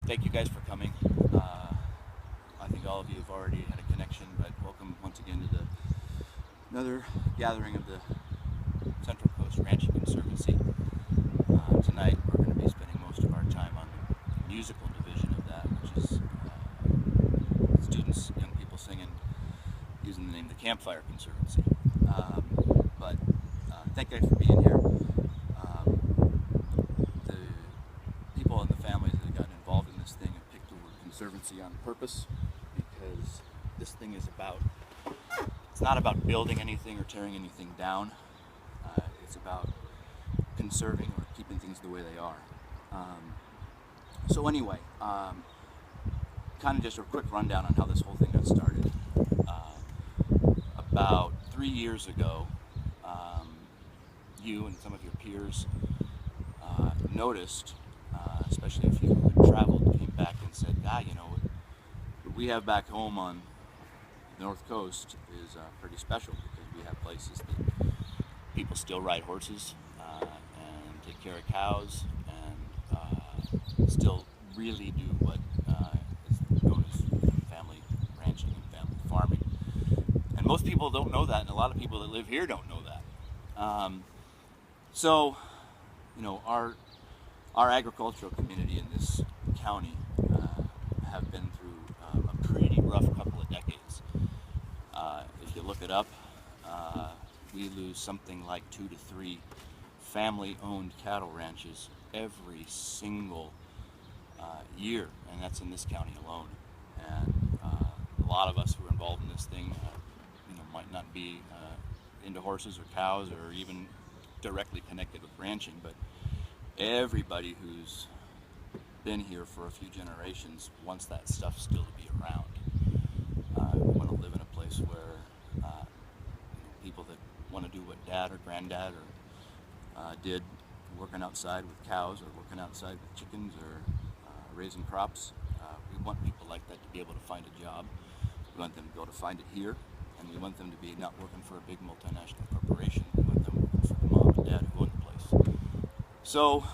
thank you guys for coming. I think all of you have already had a connection, but welcome once again to another gathering of the Central Coast Ranching Conservancy. Tonight we're going to be spending most of our time on the musical division of that, which is students, young people singing using the name the Campfire Conservancy. Thank you guys for being here. The people and the families that have gotten involved in this thing have picked the word conservancy on purpose, because this thing is it's not about building anything or tearing anything down. It's about conserving or keeping things the way they are. So anyway, kind of just a quick rundown on how this whole thing got started. About 3 years ago, you and some of your peers noticed, especially if you had traveled, came back and said, what we have back home on the North Coast is pretty special, because we have places that people still ride horses and take care of cows and still really do what is known as family ranching and family farming. And most people don't know that, and a lot of people that live here don't know that. So, our agricultural community in this county have been through a pretty rough couple of decades. If you look it up, we lose something like 2 to 3 family-owned cattle ranches every single year, and that's in this county alone. And a lot of us who are involved in this thing, might not be into horses or cows or even directly connected with ranching, but everybody who's been here for a few generations wants that stuff still to be around. We want to live in a place where people that want to do what dad or granddad did, working outside with cows or working outside with chickens or raising crops. We want people like that to be able to find a job. We want them to be able to find it here, and we want them to be not working for a big multinational corporation. We want them working for the mom and dad who own the place. So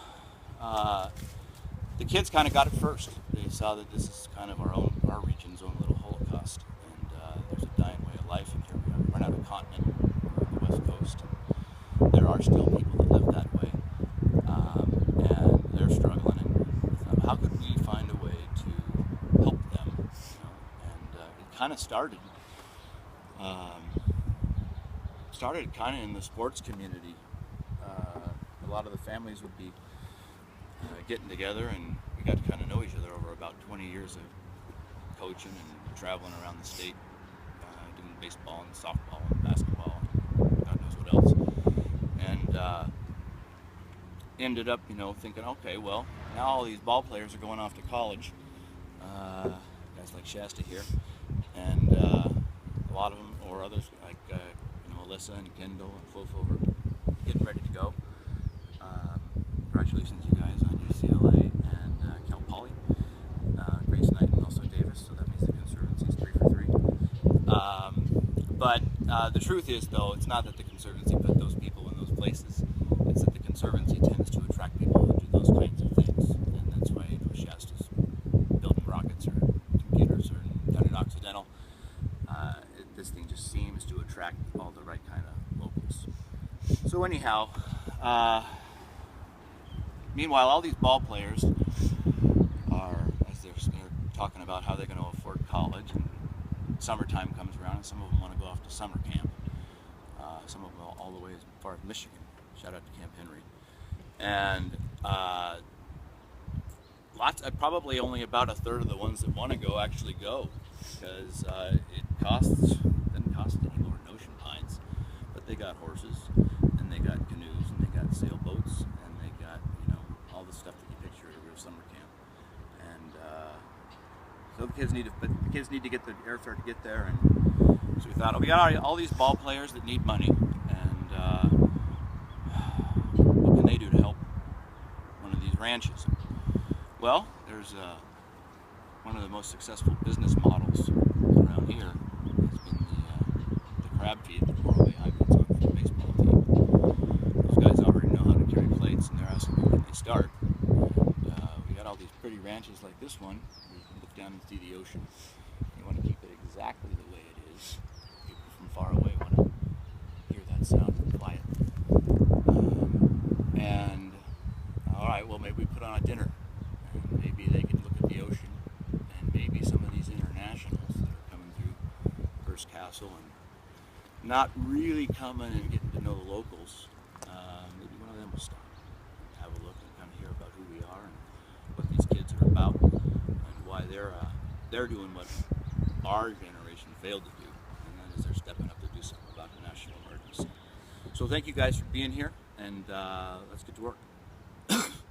the kids kind of got it first. They saw that this is kind of our region's own little Holocaust, and there's a dying way of life, and here we are. We're not a continent, we're on the West Coast, and there are still people that live that way, and they're struggling. And how could we find a way to help them? And it kind of started kind of in the sports community. A lot of the families would be getting together, and we got to kind of know each other over about 20 years of coaching and traveling around the state, doing baseball and softball and basketball and God knows what else. And ended up, thinking, okay, well, now all these ball players are going off to college. Guys like Shasta here, and a lot of them, or others like Alyssa and Kendall and Fofo, are getting ready to go. Congratulations, you guys, on UCLA and Cal Poly. Grace Knight and also Davis, so that means the Conservancy is 3 for 3. But the truth is, though, it's not that the Conservancy put those people in those places. It's that the Conservancy tends to attract people who do those kinds of things. And that's why Shasta's building rockets or computers or down at Occidental. This thing just seems to attract all the right kind of locals. So anyhow, meanwhile, all these ball players are, as they're talking about how they're going to afford college, and summertime comes around, and some of them want to go off to summer camp. Some of them all the way as far as Michigan. Shout out to Camp Henry. And probably only about a third of the ones that want to go actually go, because it doesn't cost any more than Ocean Pines, but they got horses, and they got canoes, and they got sailboats, and they got all the stuff that you picture at a real summer camp. And so the kids need to get the airfare to get there, and so we thought, we got all these ball players that need money, and what can they do to help one of these ranches? Well, there's one of the most successful business models around here has been the crab feed that Morro Bay High puts on for the baseball team. Those guys already know how to carry plates, and they're asking me when they start. And we got all these pretty ranches ranches like this one, where you can look down and see the ocean. You want to keep it exactly the way it is. People from far away want to hear that sound and quiet. And all right, well, maybe we put on a dinner, and maybe they can look at the ocean, and maybe some of these internationals that are coming through Hearst Castle and not really coming and getting to know the locals. Maybe one of them will stop and have a look and kind of hear about who we are and what these kids are about and why they're doing what our generation failed to do, and that is they're stepping up to do something about the national emergency. So thank you guys for being here, and let's get to work.